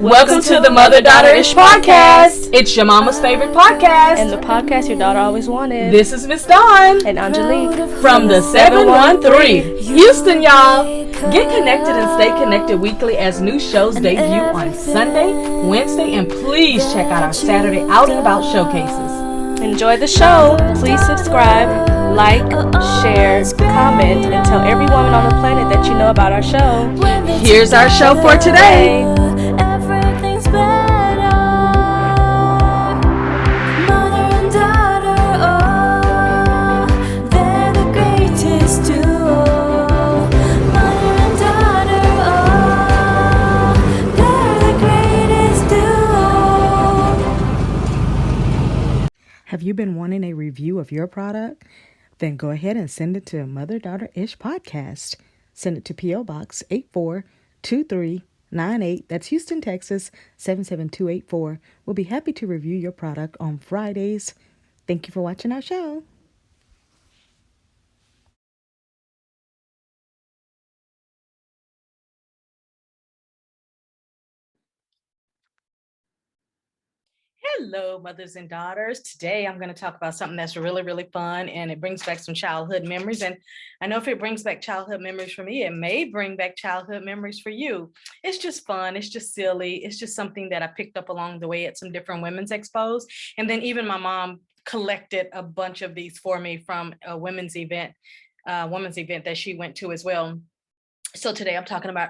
Welcome to the Mother-Daughter-ish podcast. It's your mama's favorite podcast. And the podcast your daughter always wanted. This is Miss Dawn. And Aungelique. From the 713. Houston, y'all. Get connected and stay connected weekly as new shows debut on Sunday, Wednesday, and please check out our Saturday Out and About showcases. Enjoy the show. Please subscribe, like, share, comment, and tell every woman on the planet that you know about our show. Here's our show for today. Have you been wanting a review of your product? Then go ahead and send it to Mother-Daughter-ish podcast. Send it to P.O. Box 842398. That's Houston, Texas 77284. We'll be happy to review your product on Fridays. Thank you for watching our show. Hello, mothers and daughters. Today, I'm going to talk about something that's really, really fun, and it brings back some childhood memories. And I know if it brings back childhood memories for me, it may bring back childhood memories for you. It's just fun. It's just silly. It's just something that I picked up along the way at some different women's expos. And then even my mom collected a bunch of these for me from a women's event that she went to as well. So today I'm talking about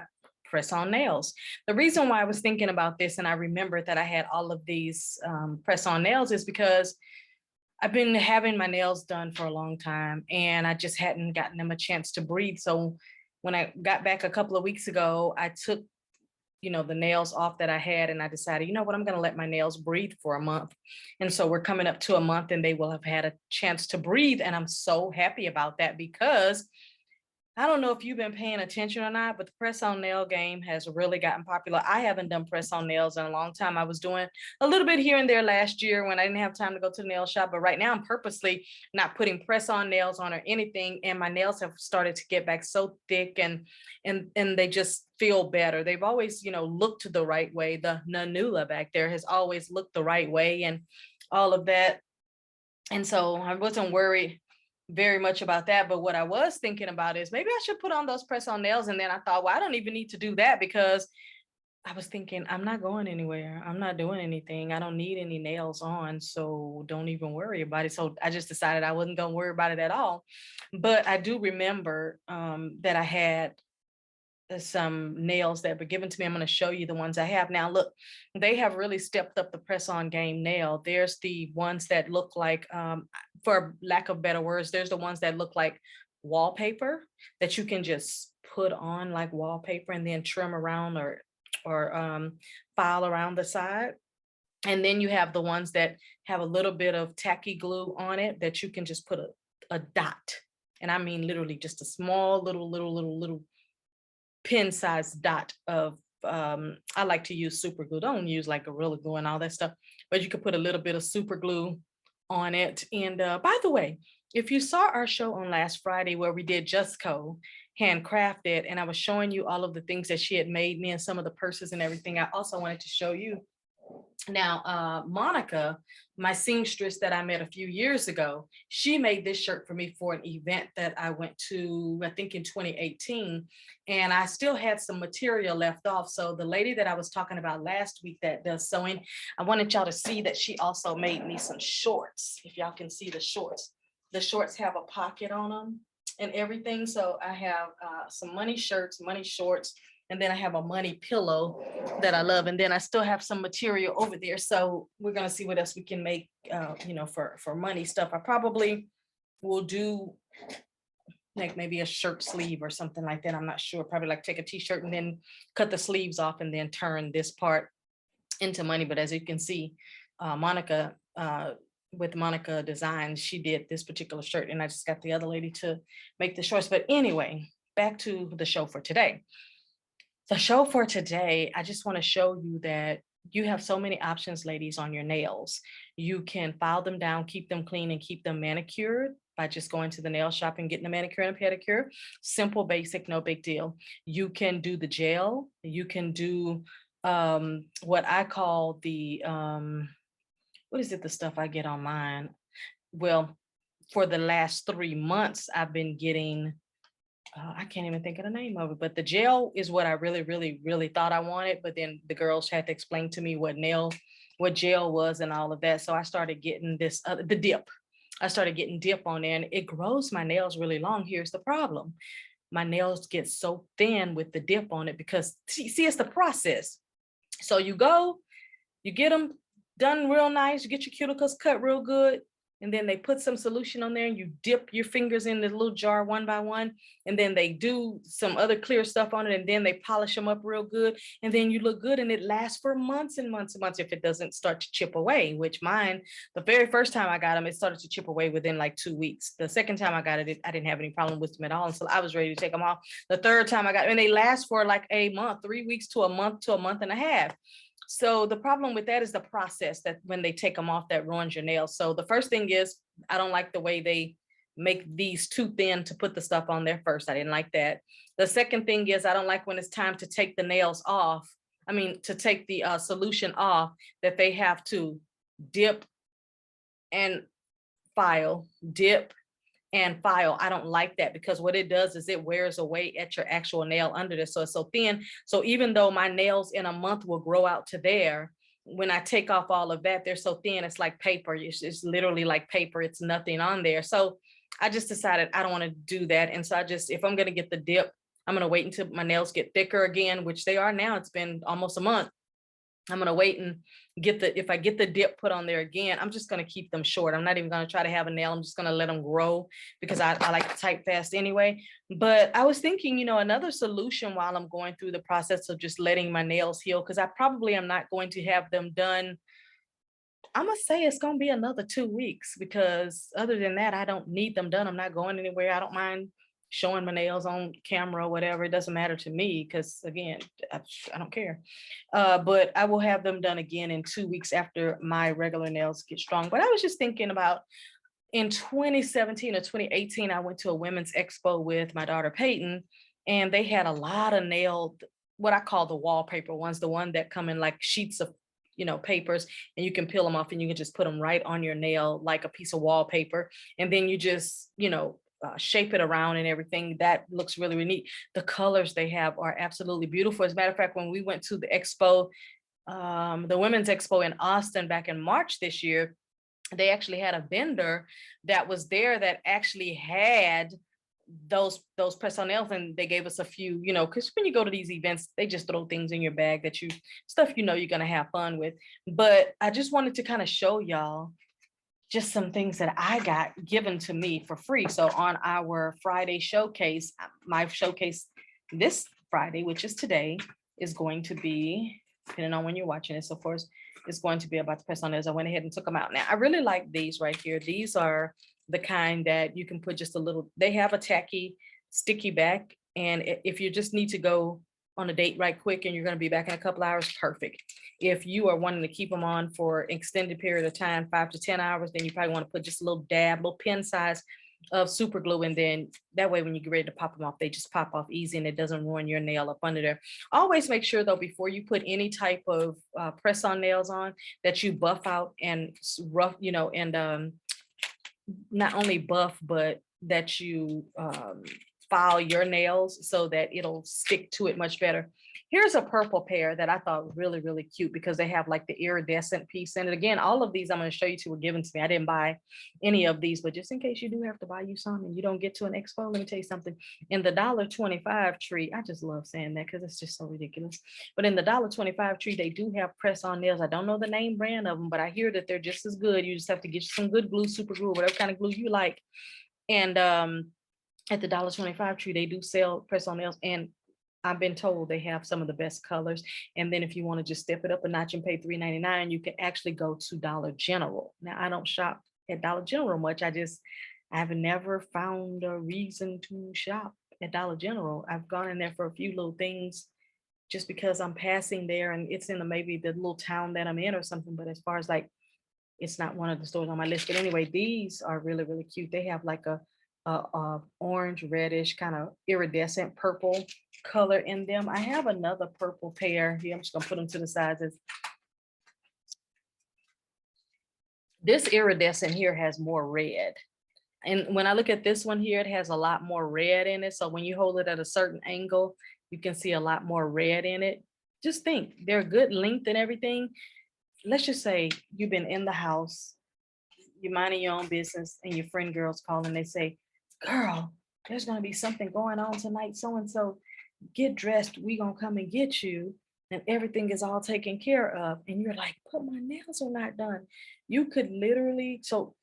press-on nails. The reason why I was thinking about this and I remembered that I had all of these press-on nails is because I've been having my nails done for a long time and I just hadn't gotten them a chance to breathe. So when I got back a couple of weeks ago, I took, the nails off that I had and I decided, I'm going to let my nails breathe for a month. And so we're coming up to a month and they will have had a chance to breathe. And I'm so happy about that because I don't know if you've been paying attention or not, but the press-on nail game has really gotten popular. I haven't done press-on nails in a long time. I was doing a little bit here and there last year when I didn't have time to go to the nail shop, but right now I'm purposely not putting press-on nails on or anything, and my nails have started to get back so thick and they just feel better. They've always, looked the right way. The nanula back there has always looked the right way and all of that. And so I wasn't worried very much about that, but what I was thinking about is maybe I should put on those press-on nails. And then I thought, well, I don't even need to do that because I was thinking I'm not going anywhere. I'm not doing anything. I don't need any nails on, so don't even worry about it. So I just decided I wasn't going to worry about it at all. But I do remember that I had some nails that were given to me. I'm going to show you the ones I have now. Look, they have really stepped up the press-on game nail. There's the ones that look like, for lack of better words, there's the ones that look like wallpaper that you can just put on like wallpaper and then trim around or file around the side. And then you have the ones that have a little bit of tacky glue on it that you can just put a dot. And I mean literally just a small little pin-sized dot of I like to use super glue. Don't use like Gorilla Glue and all that stuff, but you could put a little bit of super glue on it. And by the way, if you saw our show on last Friday where we did Justco handcrafted and I was showing you all of the things that she had made me and some of the purses and everything, I also wanted to show you now Monica, my seamstress that I met a few years ago. She made this shirt for me for an event that I went to, I think in 2018, and I still had some material left off. So the lady that I was talking about last week that does sewing, I wanted y'all to see that she also made me some shorts. If y'all can see the shorts have a pocket on them and everything. So I have some money shirts, money shorts, and then I have a money pillow that I love. And then I still have some material over there. So we're going to see what else we can make, for money stuff. I probably will do like maybe a shirt sleeve or something like that. I'm not sure. Probably like take a t-shirt and then cut the sleeves off and then turn this part into money. But as you can see, Monica, with Monica Designs, she did this particular shirt and I just got the other lady to make the shorts. But anyway, back to the show for today. The show for today, I just want to show you that you have so many options, ladies, on your nails. You can file them down, keep them clean, and keep them manicured by just going to the nail shop and getting a manicure and a pedicure. Simple, basic, no big deal. You can do the gel. You can do what I call the, what is it, the stuff I get on mine? Well, for the last 3 months, I've been getting, I can't even think of the name of it, but the gel is what I really, really, really thought I wanted. But then the girls had to explain to me what gel was and all of that. So I started getting this, the dip. I started getting dip on there, and it grows my nails really long. Here's the problem. My nails get so thin with the dip on it because see, it's the process. So you get them done real nice, you get your cuticles cut real good, and then they put some solution on there and you dip your fingers in the little jar one by one, and then they do some other clear stuff on it, and then they polish them up real good, and then you look good, and it lasts for months and months and months if it doesn't start to chip away, which mine, the very first time I got them, it started to chip away within like 2 weeks. The second time I got it, I didn't have any problem with them at all until I was ready to take them off. The third time I got, and they last for like a month, 3 weeks to a month and a half. So the problem with that is the process that when they take them off, that ruins your nails. So the first thing is, I don't like the way they make these too thin to put the stuff on there first. I didn't like that. The second thing is, I don't like when it's time to take the nails off. I mean, to take the solution off, that they have to dip and file, dip and file. I don't like that, because what it does is it wears away at your actual nail under this. So it's so thin. So even though my nails in a month will grow out to there, when I take off all of that, they're so thin, it's like paper. It's literally like paper. It's nothing on there. So I just decided I don't want to do that. And so if I'm going to get the dip, I'm going to wait until my nails get thicker again, which they are now. It's been almost a month. I'm going to wait and if I get the dip put on there again, I'm just going to keep them short. I'm not even going to try to have a nail. I'm just going to let them grow, because I like to type fast anyway. But I was thinking, another solution while I'm going through the process of just letting my nails heal, because I probably am not going to have them done. I'm going to say it's going to be another 2 weeks, because other than that, I don't need them done. I'm not going anywhere. I don't mind showing my nails on camera or whatever. It doesn't matter to me, because again, I don't care. But I will have them done again in 2 weeks after my regular nails get strong. But I was just thinking about, in 2017 or 2018, I went to a women's expo with my daughter Paiton, and they had a lot of what I call the wallpaper ones, the one that come in like sheets of papers, and you can peel them off and you can just put them right on your nail like a piece of wallpaper, and then you just shape it around and everything. That looks really, really neat. The colors they have are absolutely beautiful. As a matter of fact, when we went to the expo, the women's expo in Austin back in March this year, they actually had a vendor that was there that actually had those press-on nails, and they gave us a few, because when you go to these events, they just throw things in your bag that stuff you're going to have fun with. But I just wanted to kind of show y'all just some things that I got given to me for free. So on our Friday showcase, my showcase this Friday, which is today, is going to be, depending on when you're watching this, of course, it's going to be about the press-on nails. I went ahead and took them out. Now, I really like these right here. These are the kind that you can put just a little, they have a tacky, sticky back. And if you just need to go on a date right quick and you're going to be back in a couple hours, perfect. If you are wanting to keep them on for an extended period of time, 5 to 10 hours, then you probably want to put just a little pin size of super glue, and then that way when you get ready to pop them off, they just pop off easy and it doesn't ruin your nail up under there. Always make sure though, before you put any type of press-on nails on, that you buff out and rough, and not only buff, but that you file your nails so that it'll stick to it much better. Here's a purple pair that I thought really, really cute, because they have like the iridescent piece in it. Again, all of these I'm going to show you two were given to me. I didn't buy any of these, but just in case you do have to buy you some and you don't get to an expo, let me tell you something. In the $1.25 tree, I just love saying that because it's just so ridiculous. But in the $1.25 tree, they do have press-on nails. I don't know the name brand of them, but I hear that they're just as good. You just have to get some good glue, super glue, whatever kind of glue you like. And at the $1.25 tree, they do sell press-on nails, and I've been told they have some of the best colors. And then if you want to just step it up a notch and pay $3.99, you can actually go to Dollar General. Now, I don't shop at Dollar General much. I've never found a reason to shop at Dollar General. I've gone in there for a few little things just because I'm passing there and it's in maybe the little town that I'm in or something. But as far as like, it's not one of the stores on my list. But anyway, these are really, really cute. They have like a orange, reddish, kind of iridescent purple color in them. I have another purple pair here. I'm just gonna put them to the sides. This iridescent here has more red. And when I look at this one here, it has a lot more red in it. So when you hold it at a certain angle, you can see a lot more red in it. Just think, they're good length and everything. Let's just say you've been in the house, you're minding your own business, and your friend girls call and they say, girl, there's gonna be something going on tonight, so and so, get dressed, we gonna come and get you, and everything is all taken care of. And you're like, but my nails are not done. You could literally, so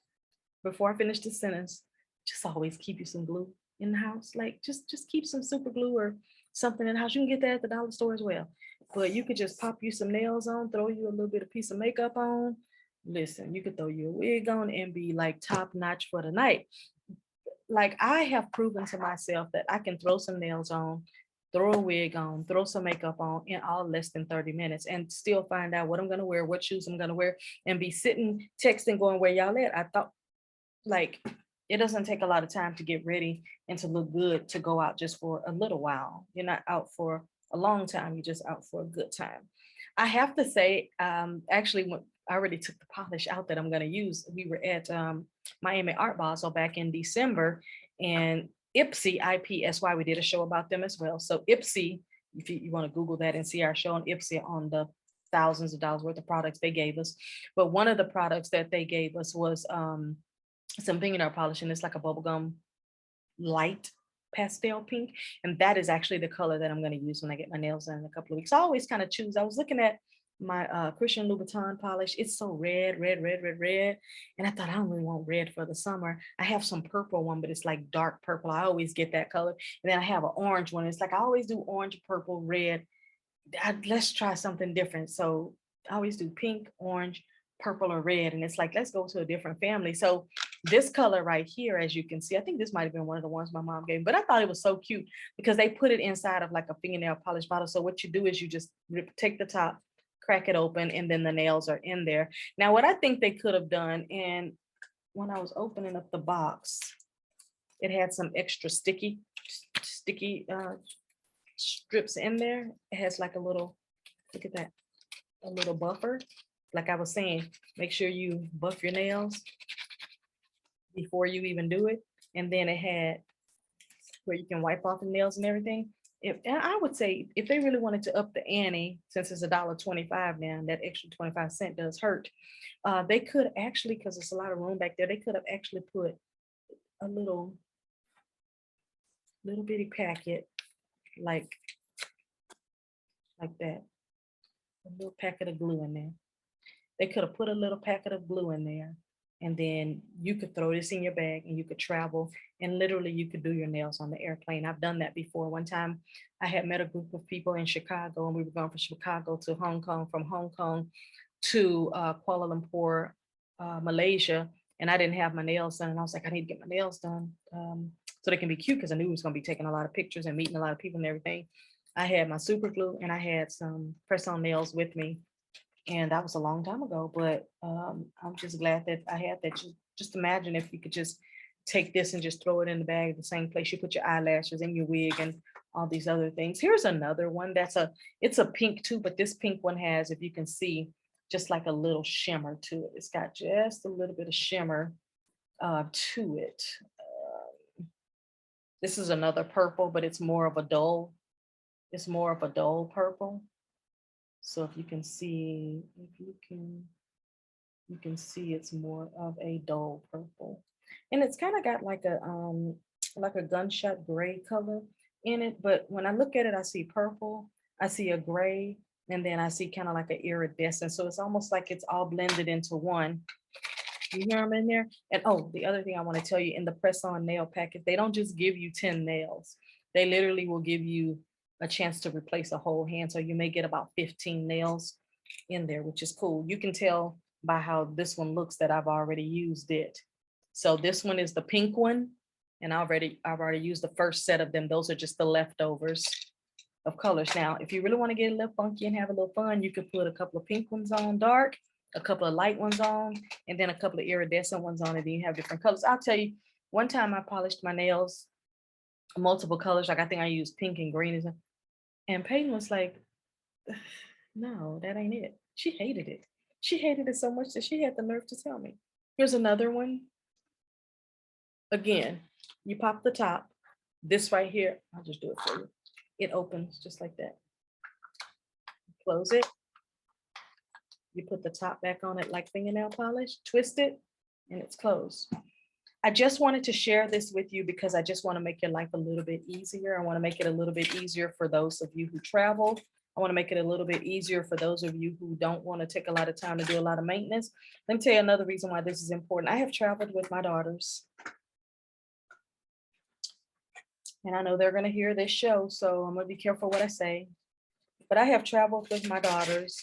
before I finish the sentence, just always keep you some glue in the house. Like just keep some super glue or something in the house. You can get that at the dollar store as well. But you could just pop you some nails on, throw you a little bit of piece of makeup on. Listen, you could throw your wig on and be like top notch for the night. Like I have proven to myself that I can throw some nails on, throw a wig on, throw some makeup on in all less than 30 minutes and still find out what I'm gonna wear, what shoes I'm gonna wear, and be sitting texting going where y'all at. I thought like it doesn't take a lot of time to get ready and to look good to go out just for a little while. You're not out for a long time, you're just out for a good time. I have to say, actually, when I already took the polish out that I'm going to use, we were at Miami Art Basel back in December, and Ipsy, IPSY, we did a show about them as well. So Ipsy, if you want to Google that and see our show on Ipsy on the thousands of dollars worth of products they gave us. But one of the products that they gave us was some fingernail polish, and it's like a bubblegum light pastel pink, and that is actually the color that I'm going to use when I get my nails done in a couple of weeks. I always kind of choose. I was looking at my Christian Louboutin polish. It's so red, and I thought I don't really want red for the summer. I have some purple one, but it's like dark purple. I always get that color, and then I have an orange one. It's like I always do orange, purple, red. Let's try something different. So I always do pink, orange, purple, or red, and it's like let's go to a different family. So this color right here, as you can see, I think this might have been one of the ones my mom gave me, but I thought it was so cute because they put it inside of like a fingernail polish bottle. So what you do is you just take the top, crack it open, and then the nails are in there. Now, what I think they could have done, and when I was opening up the box, it had some extra sticky strips in there. It has like a little, look at that, a little buffer. Like I was saying, make sure you buff your nails before you even do it. And then it had where you can wipe off the nails and everything. And I would say if they really wanted to up the ante, since it's $1.25 now, that extra 25 cents does hurt. They could actually, because there's a lot of room back there, they could have actually put a little bitty packet like that, a little packet of glue in there. They could have put a little packet of glue in there, and then you could throw this in your bag and you could travel, and literally you could do your nails on the airplane. I've done that before. One time I had met a group of people in Chicago, and we were going from Chicago to Hong Kong, from Hong Kong to Kuala Lumpur, Malaysia, and I didn't have my nails done. And I was like, I need to get my nails done so they can be cute, because I knew we was going to be taking a lot of pictures and meeting a lot of people and everything. I had my super glue and I had some press-on nails with me. And that was a long time ago, but I'm just glad that I had that. Just imagine if you could just take this and just throw it in the bag, the same place you put your eyelashes and your wig and all these other things. Here's another one it's a pink too, but this pink one has, if you can see, just like a little shimmer to it. It's got just a little bit of shimmer to it. This is another purple, but it's more of a dull purple. So if you can see, you can see it's more of a dull purple, and it's kind of got like a gunshot gray color in it. But when I look at it, I see purple, I see a gray, and then I see kind of like an iridescent. So it's almost like it's all blended into one. You hear them in there? And oh, the other thing I want to tell you, in the press-on nail packet, they don't just give you 10 nails. They literally will give you a chance to replace a whole hand. So you may get about 15 nails in there, which is cool. You can tell by how this one looks that I've already used it. So this one is the pink one, and I've already used the first set of them. Those are just the leftovers of colors. Now, if you really want to get a little funky and have a little fun, you could put a couple of pink ones on dark, a couple of light ones on, and then a couple of iridescent ones on, and then you have different colors. I'll tell you, One time I polished my nails multiple colors, like I think I used pink and green, and Peyton was like, no, that ain't it. She hated it. She hated it so much that she had the nerve to tell me. Here's another one. Again, you pop the top. This right here, I'll just do it for you. It opens just like that. Close it. You put the top back on it like fingernail polish, twist it, and it's closed. I just wanted to share this with you because I just want to make your life a little bit easier. I want to make it a little bit easier for those of you who travel. I want to make it a little bit easier for those of you who don't want to take a lot of time to do a lot of maintenance. Let me tell you another reason why this is important. I have traveled with my daughters. And I know they're going to hear this show, so I'm going to be careful what I say. But I have traveled with my daughters,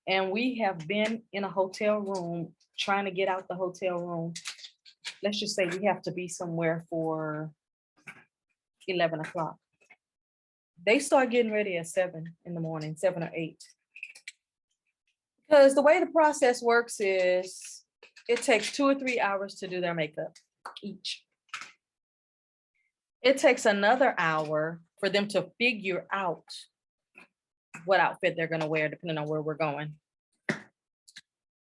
and we have been in a hotel room trying to get out the hotel room. Let's just say we have to be somewhere for 11 o'clock. They start getting ready at 7 in the morning, 7 or 8. Because the way the process works is it takes 2 or 3 hours to do their makeup each. It takes another hour for them to figure out what outfit they're going to wear, depending on where we're going.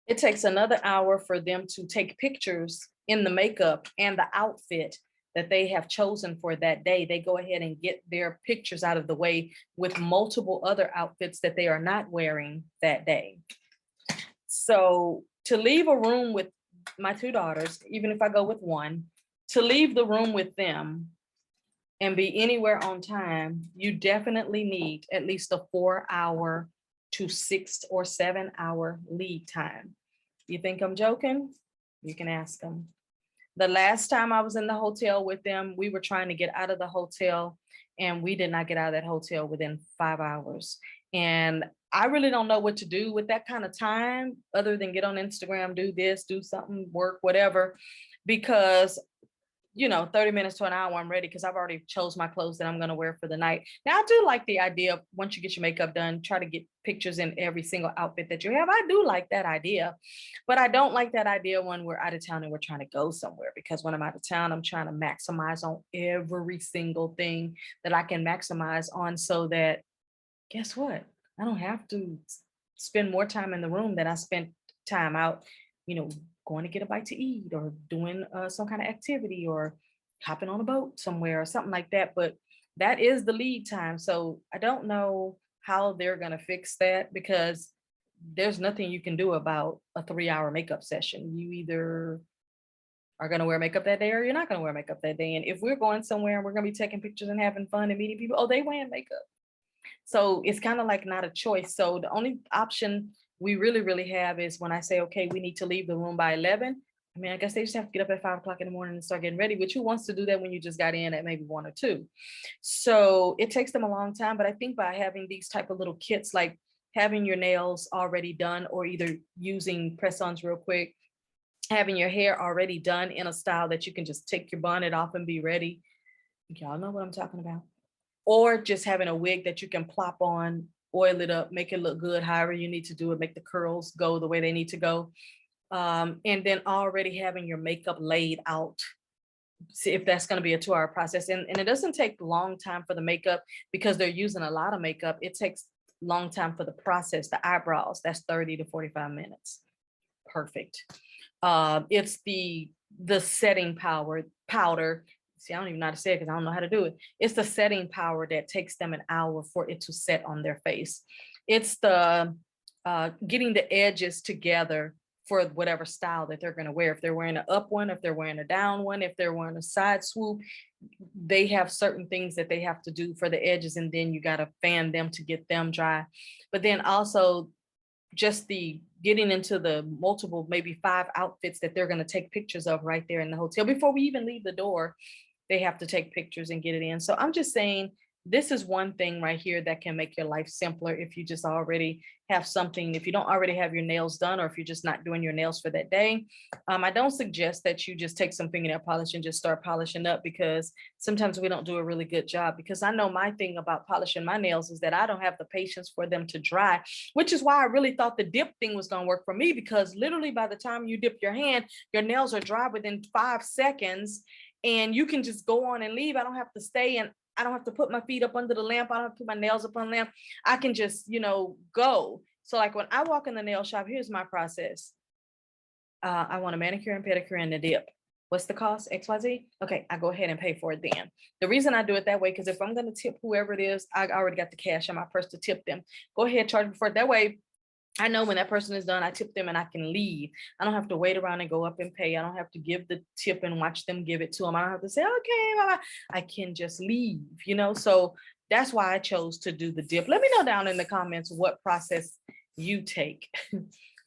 It takes another hour for them to take pictures in the makeup and the outfit that they have chosen for that day. They go ahead and get their pictures out of the way with multiple other outfits that they are not wearing that day. So to leave a room with my 2 daughters, even if I go with one, to leave the room with them and be anywhere on time, you definitely need at least a 4-hour to 6 or 7 hour lead time. You think I'm joking? You can ask them. The last time I was in the hotel with them, we were trying to get out of the hotel and we did not get out of that hotel within 5 hours. And I really don't know what to do with that kind of time other than get on Instagram, do this, do something, work, whatever, because 30 minutes to an hour, I'm ready because I've already chose my clothes that I'm going to wear for the night. Now, I do like the idea of once you get your makeup done, try to get pictures in every single outfit that you have. I do like that idea, but I don't like that idea when we're out of town and we're trying to go somewhere, because when I'm out of town, I'm trying to maximize on every single thing that I can maximize on, so that, guess what? I don't have to spend more time in the room than I spent time out, going to get a bite to eat or doing some kind of activity or hopping on a boat somewhere or something like that. But that is the lead time. So I don't know how they're going to fix that, because there's nothing you can do about a 3-hour makeup session. You either are going to wear makeup that day or you're not going to wear makeup that day. And if we're going somewhere and we're going to be taking pictures and having fun and meeting people, they wearing makeup. So it's kind of like not a choice. So the only option we really have is when I say, okay, we need to leave the room by 11. I mean, I guess they just have to get up at 5 o'clock in the morning and start getting ready, which who wants to do that when you just got in at maybe 1 or 2? So it takes them a long time. But I think by having these type of little kits, like having your nails already done, or either using press-ons real quick, having your hair already done in a style that you can just take your bonnet off and be ready. Y'all know what I'm talking about. Or just having a wig that you can plop on, oil it up, make it look good, however you need to do it, make the curls go the way they need to go. And then already having your makeup laid out. See if that's going to be a 2-hour process. And it doesn't take a long time for the makeup because they're using a lot of makeup. It takes a long time for the process, the eyebrows, that's 30 to 45 minutes. Perfect. It's the setting powder. See, I don't even know how to say it because I don't know how to do it. It's the setting powder that takes them an hour for it to set on their face. It's the getting the edges together for whatever style that they're going to wear. If they're wearing an up one, if they're wearing a down one, if they're wearing a side swoop, they have certain things that they have to do for the edges. And then you got to fan them to get them dry. But then also just the getting into the multiple, maybe 5 outfits that they're going to take pictures of right there in the hotel before we even leave the door. They have to take pictures and get it in. So I'm just saying, this is one thing right here that can make your life simpler if you just already have something, if you don't already have your nails done, or if you're just not doing your nails for that day. I don't suggest that you just take some fingernail polish and just start polishing up, because sometimes we don't do a really good job. Because I know my thing about polishing my nails is that I don't have the patience for them to dry, which is why I really thought the dip thing was going to work for me, because literally by the time you dip your hand, your nails are dry within 5 seconds. and you can just go on and leave. I don't have to stay, and I don't have to put my feet up under the lamp. I don't have to put my nails up on the lamp. I can just, go. So like when I walk in the nail shop, here's my process. I want a manicure and pedicure and a dip. What's the cost? XYZ? Okay, I go ahead and pay for it then. The reason I do it that way, because if I'm going to tip whoever it is, I already got the cash in my purse to tip them. Go ahead, charge me for it. That way, I know when that person is done, I tip them and I can leave. I don't have to wait around and go up and pay. I don't have to give the tip and watch them give it to them. I don't have to say, okay, bye-bye. I can just leave, So that's why I chose to do the dip. Let me know down in the comments what process you take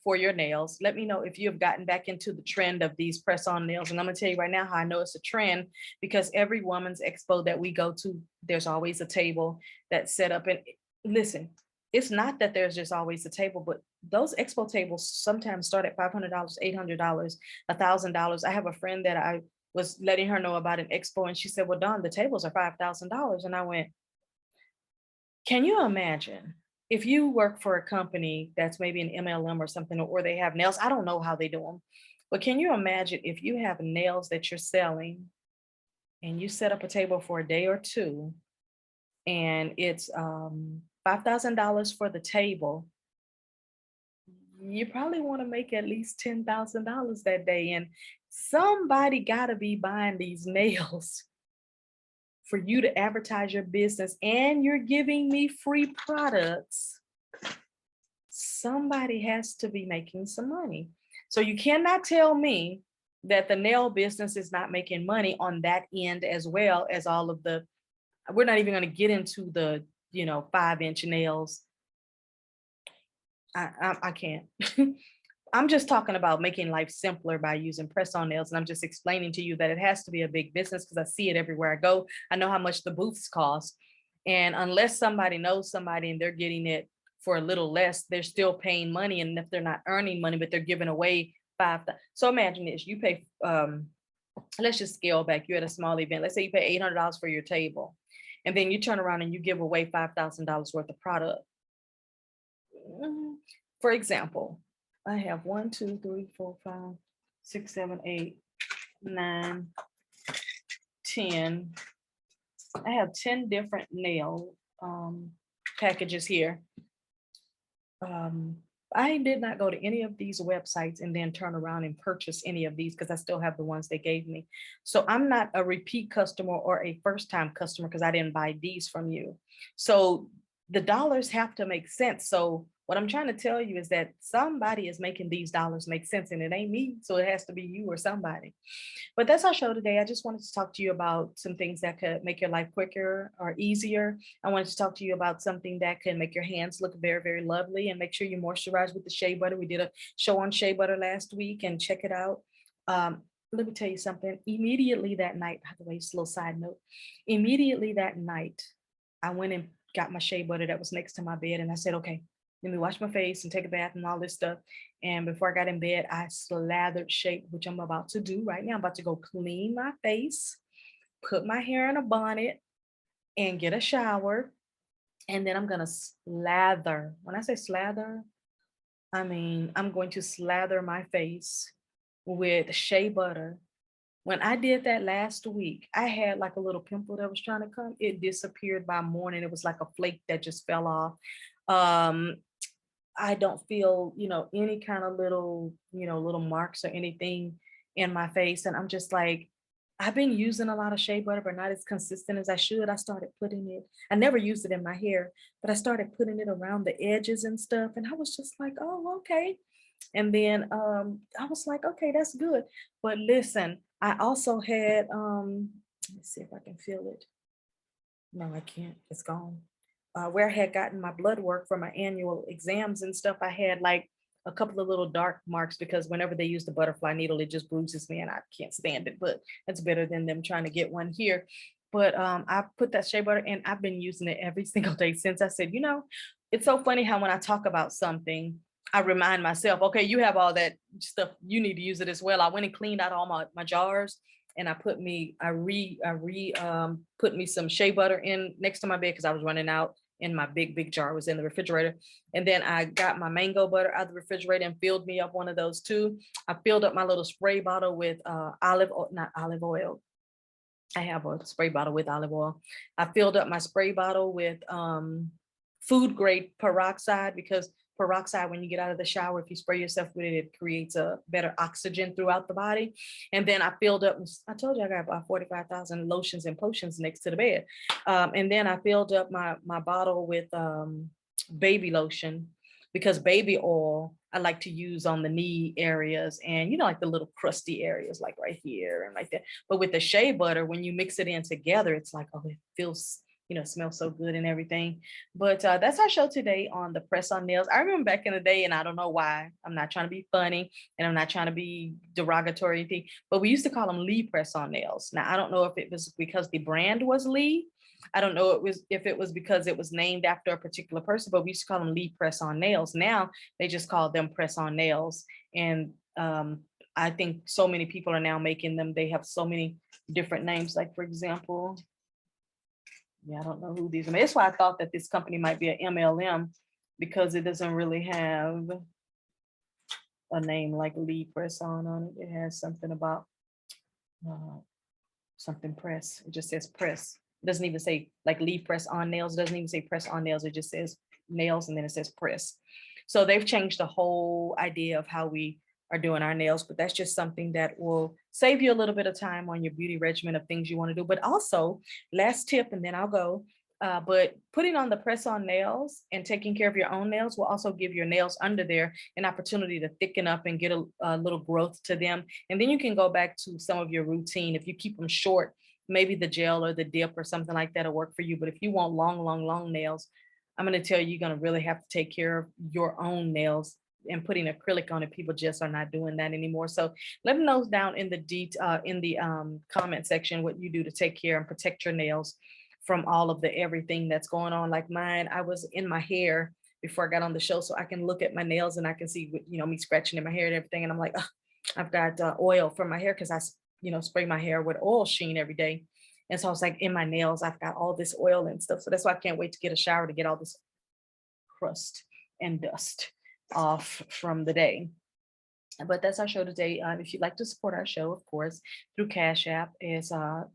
for your nails. Let me know if you have gotten back into the trend of these press-on nails. And I'm gonna tell you right now how I know it's a trend, because every woman's expo that we go to, there's always a table that's set up. And listen, it's not that there's just always a table, but those expo tables sometimes start at $500, $800, $1,000. I have a friend that I was letting her know about an expo, and she said, well, Dawn, the tables are $5,000. And I went, can you imagine if you work for a company that's maybe an MLM or something, or they have nails? I don't know how they do them, but can you imagine if you have nails that you're selling and you set up a table for a day or two, and it's $5,000 for the table? You probably want to make at least $10,000 that day, and somebody got to be buying these nails for you to advertise your business, and you're giving me free products. Somebody has to be making some money. So you cannot tell me that the nail business is not making money on that end, as well as all of the, we're not even going to get into the 5-inch nails. I can't. I'm just talking about making life simpler by using press-on nails. And I'm just explaining to you that it has to be a big business, because I see it everywhere I go. I know how much the booths cost. And unless somebody knows somebody and they're getting it for a little less, they're still paying money. And if they're not earning money, but they're giving away so imagine this, you pay, let's just scale back. You're at a small event. Let's say you pay $800 for your table. And then you turn around and you give away $5,000 worth of product. For example, I have 1, 2, 3, 4, 5, 6, 7, 8, 9, 10. I have 10 different nail packages here. I did not go to any of these websites and then turn around and purchase any of these, because I still have the ones they gave me. So I'm not a repeat customer or a first-time customer, because I didn't buy these from you. So the dollars have to make sense. So what I'm trying to tell you is that somebody is making these dollars make sense, and it ain't me. So it has to be you or somebody. But that's our show today. I just wanted to talk to you about some things that could make your life quicker or easier. I wanted to talk to you about something that can make your hands look very, very lovely, and make sure you moisturize with the shea butter. We did a show on shea butter last week, and check it out. Let me tell you something. Immediately that night, by the way, just a little side note. Immediately that night, I went and got my shea butter that was next to my bed, and I said, okay, let me wash my face and take a bath and all this stuff. And before I got in bed, I slathered shea, which I'm about to do right now. I'm about to go clean my face, put my hair in a bonnet, and get a shower. And then I'm going to slather. When I say slather, I mean, I'm going to slather my face with shea butter. When I did that last week, I had like a little pimple that was trying to come. It disappeared by morning. It was like a flake that just fell off. I don't feel, any kind of little marks or anything in my face. And I'm just like, I've been using a lot of shea butter, but not as consistent as I should. I started putting it, I never used it in my hair, but I started putting it around the edges and stuff. And I was just like, oh, okay. And then I was like, okay, that's good. But listen, I also had, let's see if I can feel it. No, I can't. It's gone. Where I had gotten my blood work for my annual exams and stuff, I had like a couple of little dark marks, because whenever they use the butterfly needle, it just bruises me and I can't stand it. But it's better than them trying to get one here. But I put that shea butter, and I've been using it every single day since. I said, it's so funny how when I talk about something, I remind myself, okay, you have all that stuff, you need to use it as well. I went and cleaned out all my jars, and I put me some shea butter in next to my bed, because I was running out, and my big jar was in the refrigerator. And then I got my mango butter out of the refrigerator and filled me up one of those too. I filled up my little spray bottle with olive oil, I have a spray bottle with olive oil. I filled up my spray bottle with food grade peroxide, because peroxide, when you get out of the shower, if you spray yourself with it, it creates a better oxygen throughout the body. And then I filled up, I told you I got about 45,000 lotions and potions next to the bed. And then I filled up my bottle with baby lotion, because baby oil I like to use on the knee areas and, like the little crusty areas, like right here and like that. But with the shea butter, when you mix it in together, it's like, oh, it feels, smells so good and everything. But that's our show today on the press on nails. I remember back in the day, and I don't know why, I'm not trying to be funny and I'm not trying to be derogatory or anything, but we used to call them Lee press on nails. Now, I don't know if it was because the brand was Lee. I don't know if it was because it was named after a particular person, but we used to call them Lee press on nails. Now they just call them press on nails. And I think so many people are now making them. They have so many different names. Like, for example, I don't know who these are. That's why I thought that this company might be an MLM, because it doesn't really have a name like Lee press on it. It has something about something press. It just says press. It doesn't even say like Lee press on nails. It doesn't even say press on nails. It just says nails and then it says press. So they've changed the whole idea of how we are doing our nails, but that's just something that will save you a little bit of time on your beauty regimen of things you want to do. But also, last tip, and then I'll go. But putting on the press on nails and taking care of your own nails will also give your nails under there an opportunity to thicken up and get a little growth to them. And then you can go back to some of your routine. If you keep them short, maybe the gel or the dip or something like that will work for you. But if you want long nails, I'm going to tell you, you're going to really have to take care of your own nails. And putting acrylic on it, people just are not doing that anymore. So let me know down in the comment section what you do to take care and protect your nails from all of the everything that's going on. Like mine, I was in my hair before I got on the show, so I can look at my nails and I can see, me scratching in my hair and everything. And I'm like, oh, I've got oil for my hair, because I spray my hair with oil sheen every day. And so I was like, in my nails, I've got all this oil and stuff. So that's why I can't wait to get a shower to get all this crust and dust off from the day. But that's our show today. If you'd like to support our show, of course, through Cash App is $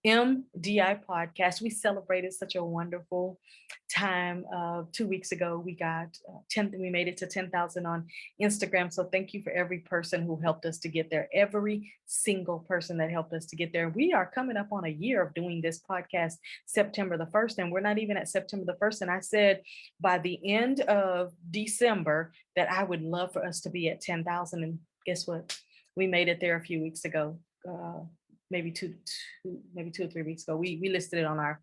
MDI podcast. We celebrated such a wonderful time 2 weeks ago. We got we made it to 10,000 on Instagram. So thank you for every person who helped us to get there. Every single person that helped us to get there. We are coming up on a year of doing this podcast, September the 1st, and we're not even at September the 1st. And I said by the end of December that I would love for us to be at 10,000. And guess what? We made it there a few weeks ago, maybe two or 3 weeks ago. We listed it on our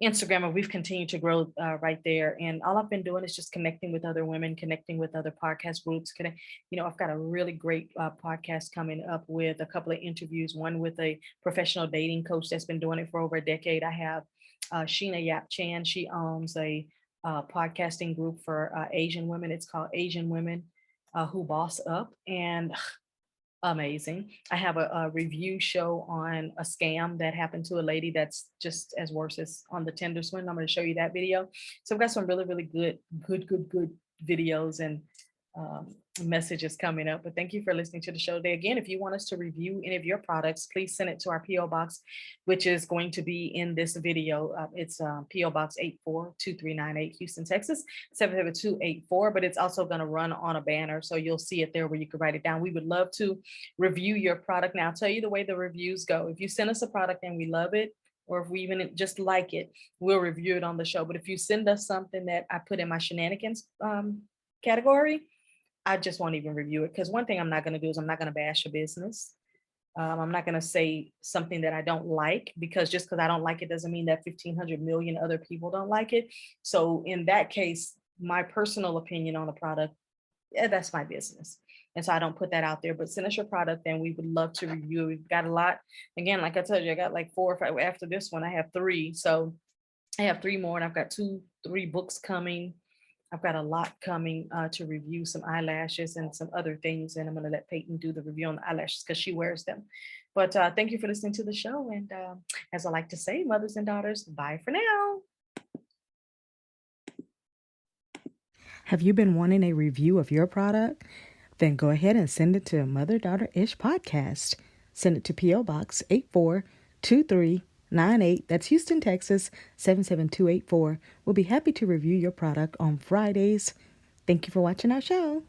Instagram, and we've continued to grow right there. And all I've been doing is just connecting with other women, connecting with other podcast groups. I've got a really great podcast coming up with a couple of interviews, one with a professional dating coach that's been doing it for over a decade. I have Sheena Yap Chan. She owns a podcasting group for Asian women. It's called Asian Women Who Boss Up, and amazing. I have a review show on a scam that happened to a lady that's just as worse as on the Tinder swindle. I'm going to show you that video. So I've got some really, really good videos and messages coming up. But thank you for listening to the show today. Again, if you want us to review any of your products, please send it to our PO box, which is going to be in this video. It's PO Box 842398, Houston, Texas 77284. But it's also going to run on a banner, so you'll see it there where you can write it down. We would love to review your product. Now, I'll tell you the way the reviews go. If you send us a product and we love it, or if we even just like it, we'll review it on the show. But if you send us something that I put in my shenanigans category, I just won't even review it, because one thing I'm not going to do is I'm not going to bash your business. I'm not going to say something that I don't like, because just because I don't like it doesn't mean that 1,500 million other people don't like it. So in that case, my personal opinion on the product, that's my business. And so I don't put that out there. But send us your product and we would love to review it. We've got a lot. Again, like I told you, I got like 4 or 5. After this one, I have 3. So I have 3 more, and I've got 3 books coming. I've got a lot coming to review, some eyelashes and some other things. And I'm going to let Paiton do the review on the eyelashes because she wears them. But thank you for listening to the show. And as I like to say, mothers and daughters, bye for now. Have you been wanting a review of your product? Then go ahead and send it to Mother Daughter Ish Podcast. Send it to P.O. Box 842398. That's Houston, Texas 77284. We'll be happy to review your product on Fridays. Thank you for watching our show.